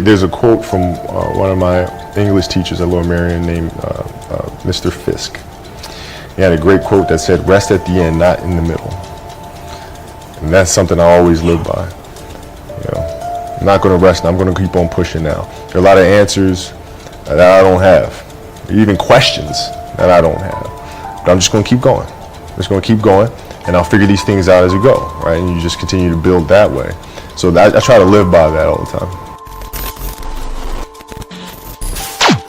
There's a quote from one of my English teachers at Lower Merion named Mr. Fisk. He had a great quote that said, "Rest at the end, not in the middle." And that's something I always live by. You know, I'm not going to rest. I'm going to keep on pushing now. There are a lot of answers that I don't have, even questions that I don't have. But I'm just going to keep going. I'm just going to keep going, and I'll figure these things out as we go, right? And you just continue to build that way. So I try to live by that all the time.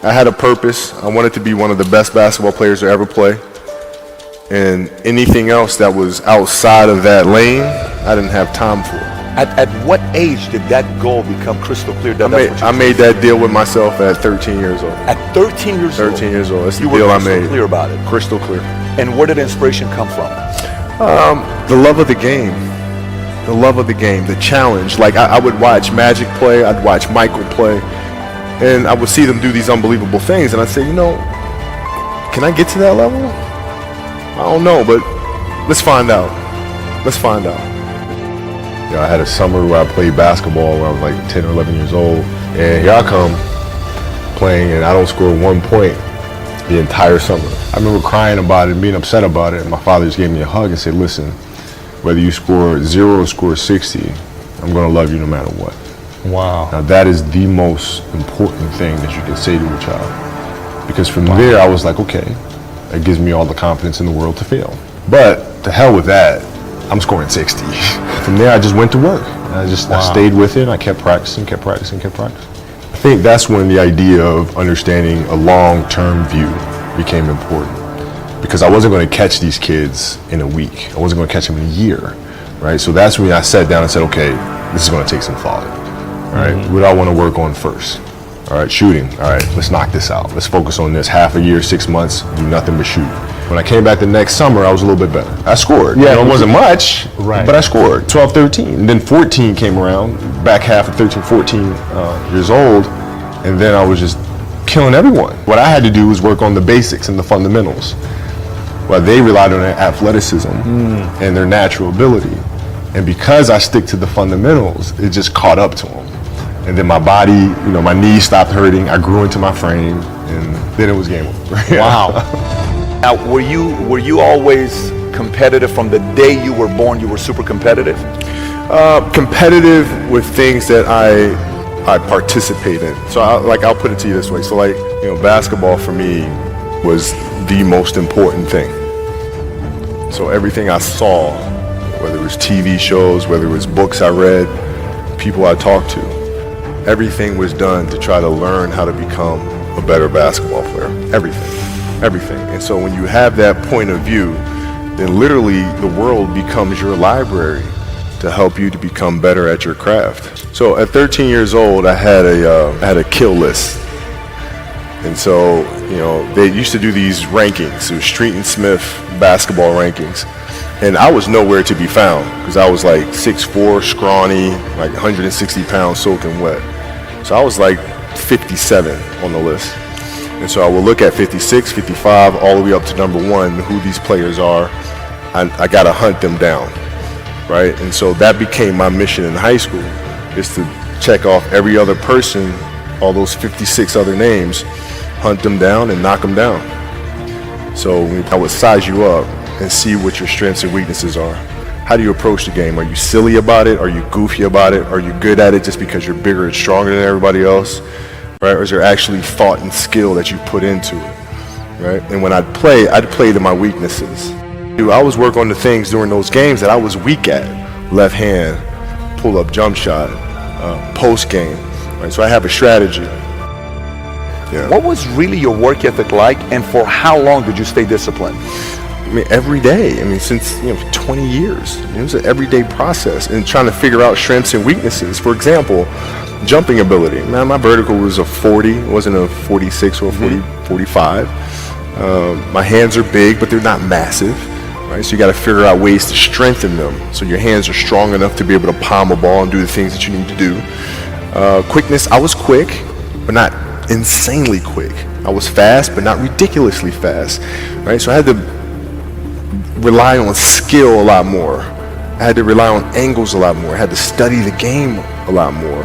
I had a purpose. I wanted to be one of the best basketball players to ever play. And anything else that was outside of that lane, I didn't have time for. At what age did that goal become crystal clear? I made that deal with myself at 13 years old. At 13 years old? 13 years old. That's the you deal I were made. crystal clear about it? Crystal clear. And where did inspiration come from? The love of the game. The love of the game, the challenge. Like I would watch Magic play, I'd watch Michael play, and I would see them do these unbelievable things, and I'd say, you know, can I get to that level? I don't know, but let's find out. Let's find out. You know, I had a summer where I played basketball when I was like 10 or 11 years old, and here I come playing, and I don't score 1 point the entire summer. I remember crying about it and being upset about it, and my father just gave me a hug and said, listen, whether you score 0 or score 60, I'm going to love you no matter what. Wow. Now that is the most important thing that you can say to a child. Because from there, I was like, okay, that gives me all the confidence in the world to fail. But to hell with that, I'm scoring 60. From there, I just went to work. I stayed with it, and I kept practicing. I think that's when the idea of understanding a long-term view became important. Because I wasn't going to catch these kids in a week. I wasn't going to catch them in a year, right? So that's when I sat down and said, okay, this is going to take some thought, right? What do I want to work on first? All right, shooting. All right, let's knock this out. Let's focus on this. Half a year, 6 months, do nothing but shoot. When I came back the next summer, I was a little bit better. I scored. Yeah, you know, it wasn't much, right, but I scored. 12, 13. And then 14 came around, back half of 13, 14 years old, and then I was just killing everyone. What I had to do was work on the basics and the fundamentals. Well, they relied on their athleticism and their natural ability. And because I stick to the fundamentals, it just caught up to them. And then my body, you know, my knees stopped hurting. I grew into my frame, and then it was game over. Wow. Now, were you always competitive from the day you were born? You were super competitive? Competitive with things that I participate in. So I'll put it to you this way. So like, you know, basketball for me was the most important thing. So everything I saw, whether it was TV shows, whether it was books I read, people I talked to, everything was done to try to learn how to become a better basketball player. Everything. And so when you have that point of view, then literally the world becomes your library to help you to become better at your craft. So at 13 years old, I had a kill list. And so, you know, they used to do these rankings. It was Street and Smith basketball rankings. And I was nowhere to be found because I was like 6'4", scrawny, like 160 pounds soaking wet. So I was like 57 on the list. And so I would look at 56, 55, all the way up to number 1, who these players are. I got to hunt them down, right? And so that became my mission in high school, is to check off every other person, all those 56 other names, hunt them down and knock them down. So I would size you up and see what your strengths and weaknesses are. How do you approach the game? Are you silly about it? Are you goofy about it? Are you good at it just because you're bigger and stronger than everybody else? Right? Or is there actually thought and skill that you put into it? Right? And when I'd play to my weaknesses. I always work on the things during those games that I was weak at. Left hand, pull up jump shot, post game. Right? So I have a strategy. Yeah. What was really your work ethic like, and for how long did you stay disciplined? I mean, every day. I mean, since 20 years. It was an everyday process, and trying to figure out strengths and weaknesses. For example, jumping ability. Man, my vertical was a 40. It wasn't a 46 or a 45. My hands are big, but they're not massive. Right? So you got to figure out ways to strengthen them, so your hands are strong enough to be able to palm a ball and do the things that you need to do. Quickness. I was quick, but not insanely quick. I was fast, but not ridiculously fast, right? So I had to rely on skill a lot more. I had to rely on angles a lot more. I had to study the game a lot more.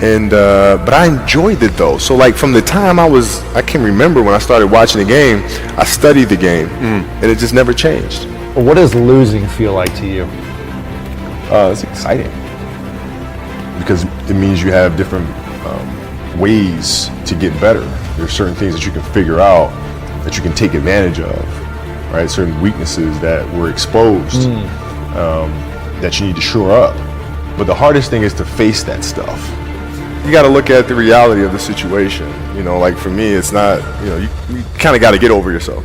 And but I enjoyed it though. So like from the time I can remember when I started watching the game, I studied the game, and it just never changed. Well, what does losing feel like to you? It's exciting because it means you have different ways to get better. There's certain things that you can figure out that you can take advantage of, right? Certain weaknesses that were exposed that you need to shore up. But the hardest thing is to face that stuff. You got to look at the reality of the situation. You know, like for me, it's not, you know, you kind of got to get over yourself,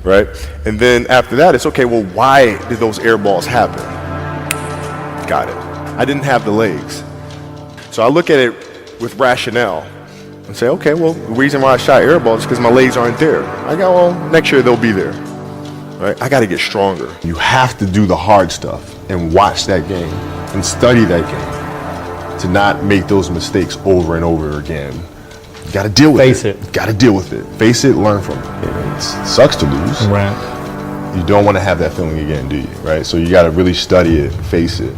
right? And then after that, it's okay, well, why did those air balls happen? Got it. I didn't have the legs. So I look at it with rationale and say, okay, well, the reason why I shot air balls is because my legs aren't there. I go, well, next year they'll be there, right? I got to get stronger. You have to do the hard stuff and watch that game and study that game to not make those mistakes over and over again. You got to deal with Face it. You got to deal with it. Face it, learn from it. And it sucks to lose. Right. You don't want to have that feeling again, do you? Right? So you got to really study it, face it.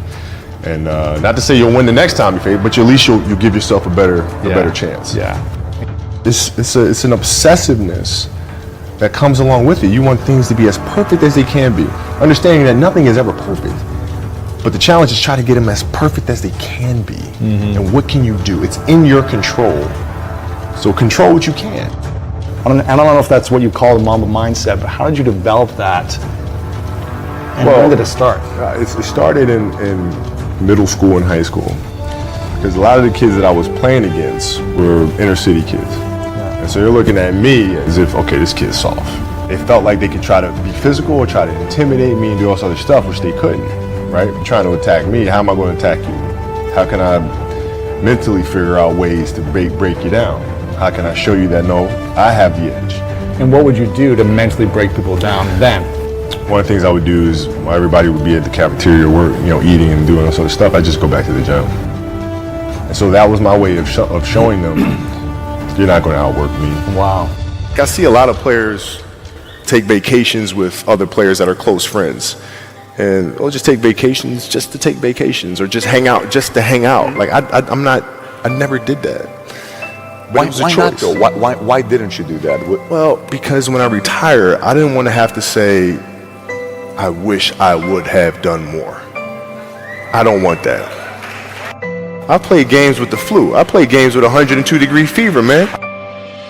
And not to say you'll win the next time you face it, but at least you'll give yourself a better chance. Yeah. It's an obsessiveness that comes along with it. You want things to be as perfect as they can be, understanding that nothing is ever perfect. But the challenge is try to get them as perfect as they can be. And what can you do? It's in your control. So control what you can. I don't know if that's what you call the Mamba mindset, but how did you develop that? And when did it start? It started in middle school and high school. Because a lot of the kids that I was playing against were inner city kids. Yeah. And so they're looking at me as if, okay, this kid's soft. They felt like they could try to be physical or try to intimidate me and do all this other stuff, which they couldn't. Right? You're trying to attack me. How am I going to attack you? How can I mentally figure out ways to break you down? How can I show you that, no, I have the edge? And what would you do to mentally break people down then? One of the things I would do is while everybody would be at the cafeteria eating and doing all sort of stuff, I'd just go back to the gym. And so that was my way of showing them, you're not going to outwork me. Wow. I see a lot of players take vacations with other players that are close friends. And just take vacations just to take vacations, or just hang out just to hang out. Like I never did that. But it was a Why not choice. though? Why didn't you do that? Well, because when I retire, I didn't want to have to say, I wish I would have done more. I don't want that. I played games with the flu. I played games with 102-degree fever, man.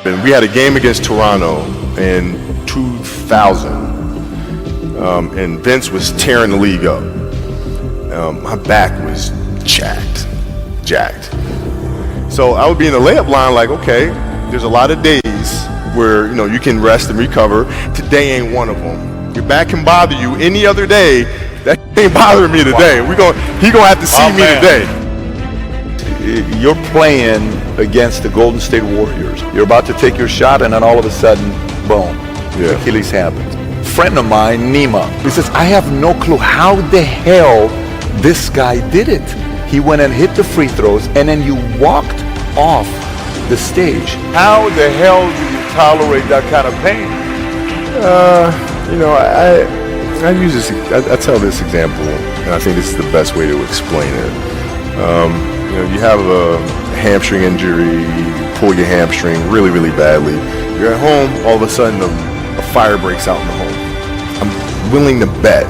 And we had a game against Toronto in 2000. And Vince was tearing the league up. My back was jacked. So I would be in the layup line like, okay, there's a lot of days where, you can rest and recover. Today ain't one of them. Your back can bother you any other day. That ain't bothering me today. He gonna have to see me today. You're playing against the Golden State Warriors. You're about to take your shot, and then all of a sudden, boom, Achilles happens. Friend of mine, Nima, he says, I have no clue how the hell this guy did it. He went and hit the free throws, and then you walked off the stage. How the hell do you tolerate that kind of pain? I use this. I tell this example, and I think this is the best way to explain it. You have a hamstring injury, you pull your hamstring really, really badly. You're at home, all of a sudden a fire breaks out in the home. I'm willing to bet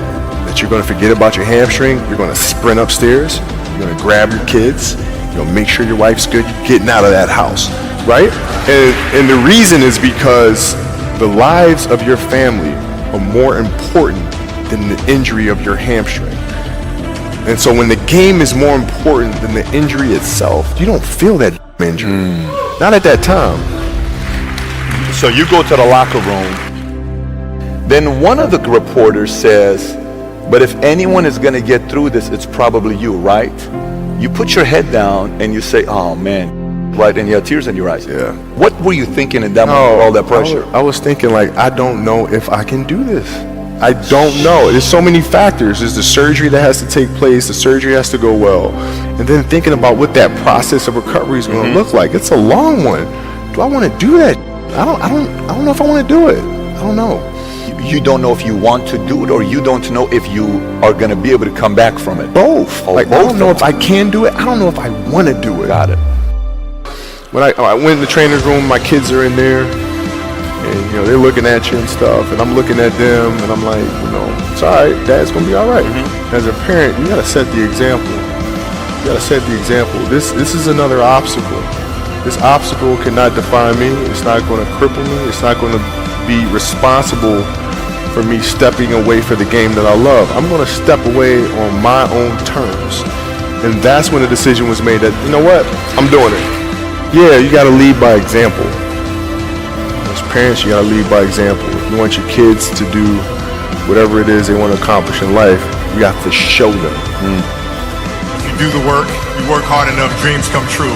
that you're going to forget about your hamstring. You're going to sprint upstairs. You're going to grab your kids. You're going to make sure your wife's good. You're getting out of that house, right? And the reason is because the lives of your family are more important than the injury of your hamstring. And so when the game is more important than the injury itself, you don't feel that injury. Not at that time. So you go to the locker room. Then one of the reporters says, but if anyone is going to get through this, it's probably you, right? You put your head down and you say, oh man, right? And you have tears in your eyes. Yeah. What were you thinking in that moment, all that pressure? I was thinking like, I don't know if I can do this. I don't know. There's so many factors. There's the surgery that has to take place. The surgery has to go well. And then thinking about what that process of recovery is going to look like. It's a long one. Do I want to do that? I don't know if I want to do it. I don't know. You don't know if you want to do it, or you don't know if you are going to be able to come back from it. Both. Oh, I don't know if I can do it. I don't know if I want to do it. Got it. when I went in the trainer's room, my kids are in there, and you know they're looking at you and stuff, and I'm looking at them, and I'm like, you know, it's all right, Dad's gonna be all right. As a parent, you gotta set the example. You gotta set the example. This is another obstacle. This obstacle cannot define me. It's not gonna cripple me. It's not gonna be responsible for me stepping away for the game that I love. I'm gonna step away on my own terms. And that's when the decision was made that, you know what, I'm doing it. Yeah, you gotta lead by example. As parents, you gotta lead by example. If you want your kids to do whatever it is they want to accomplish in life, you have to show them. If you do the work, you work hard enough, dreams come true.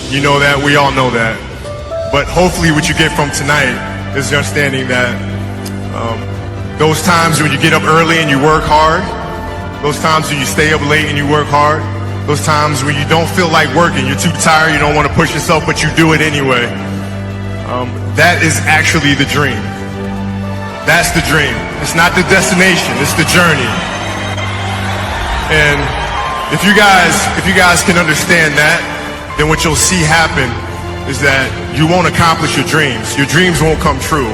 You know that, we all know that. But hopefully what you get from tonight is the understanding that those times when you get up early and you work hard, those times when you stay up late and you work hard, those times when you don't feel like working, you're too tired, you don't want to push yourself, but you do it anyway. That is actually the dream. That's the dream. It's not the destination, it's the journey. And if you guys can understand that, then what you'll see happen is that you won't accomplish your dreams. Your dreams won't come true.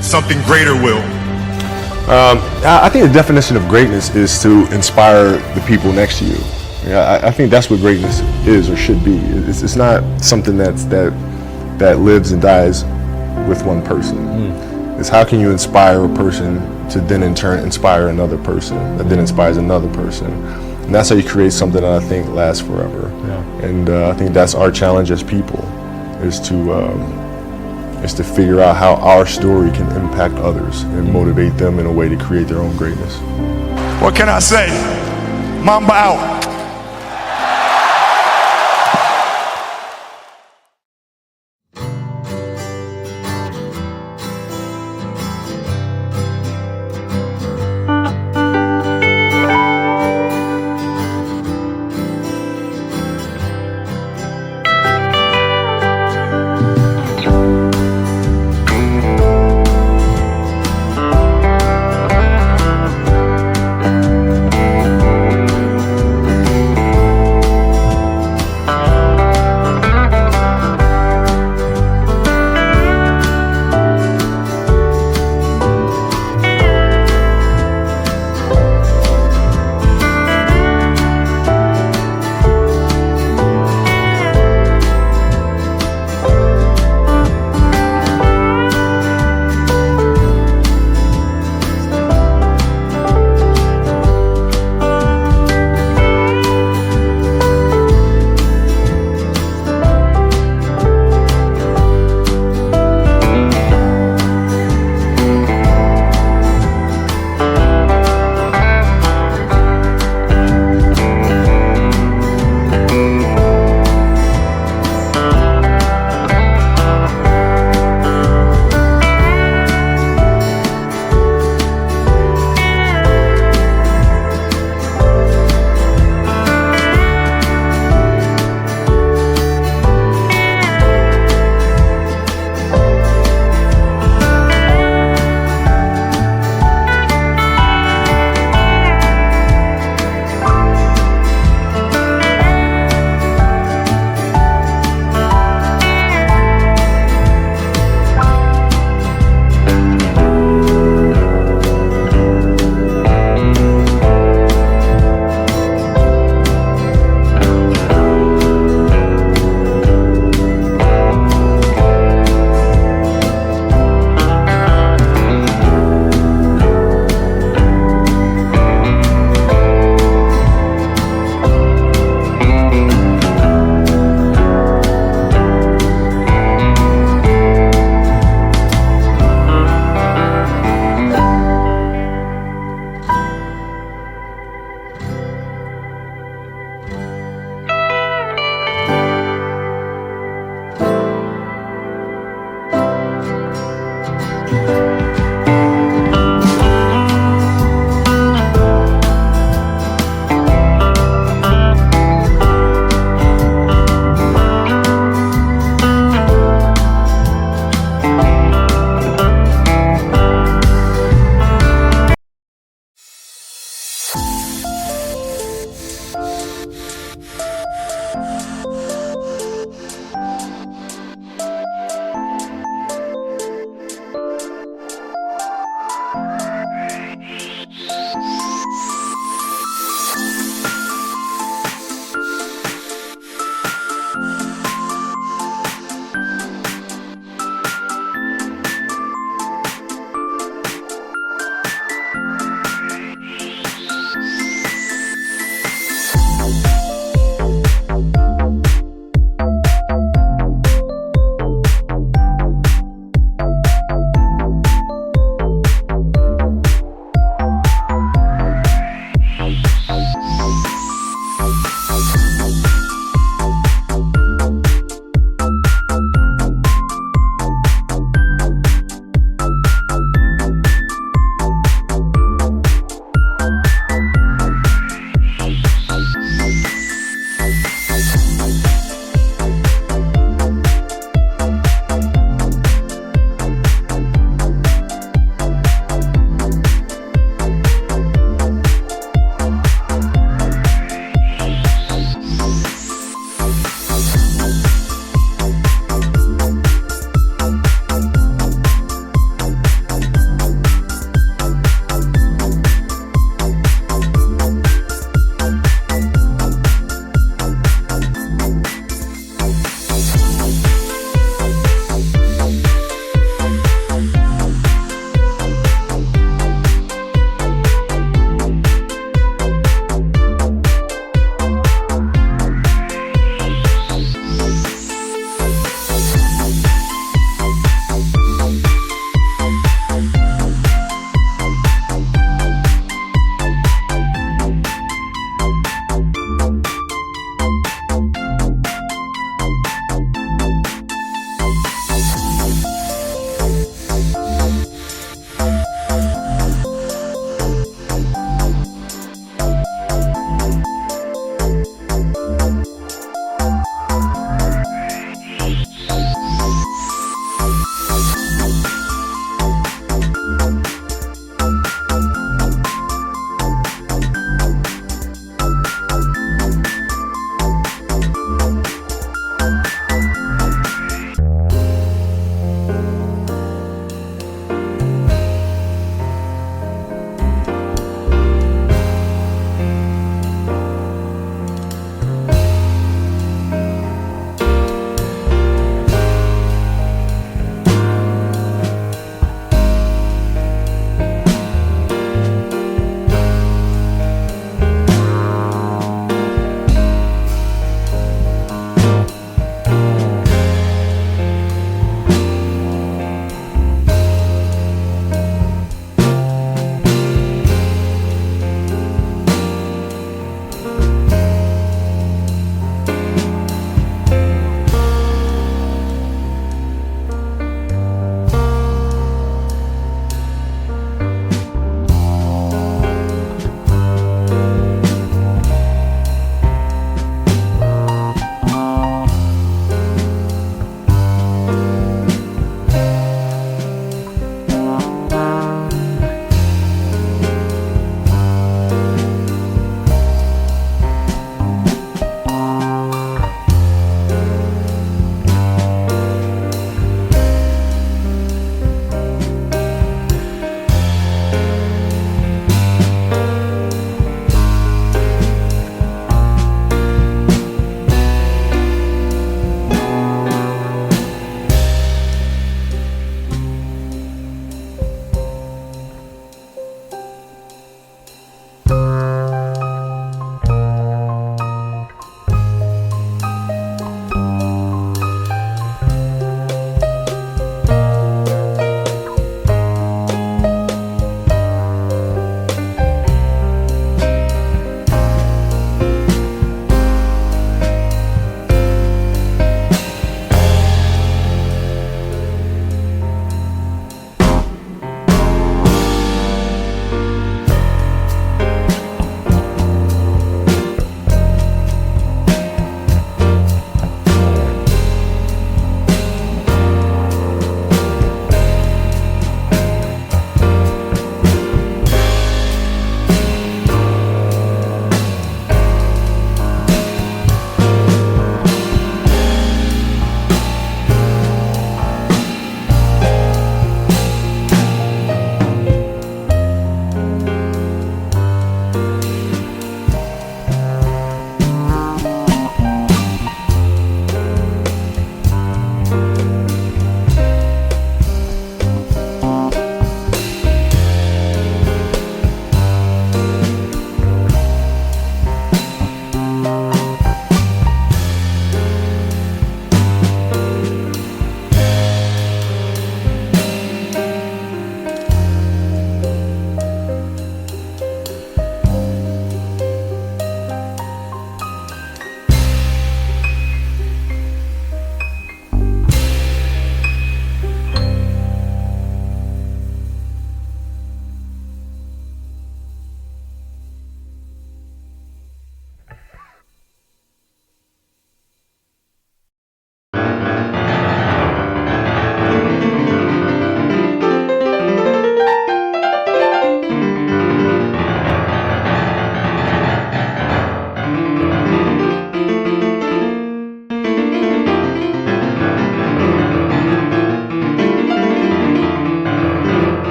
Something greater will. I think the definition of greatness is to inspire the people next to you. Yeah, I think that's what greatness is or should be. It's not something that lives and dies with one person. It's how can you inspire a person to then in turn inspire another person that then inspires another person. And that's how you create something that I think lasts forever. Yeah. And I think that's our challenge as people, is to figure out how our story can impact others and motivate them in a way to create their own greatness. What can I say? Mamba out.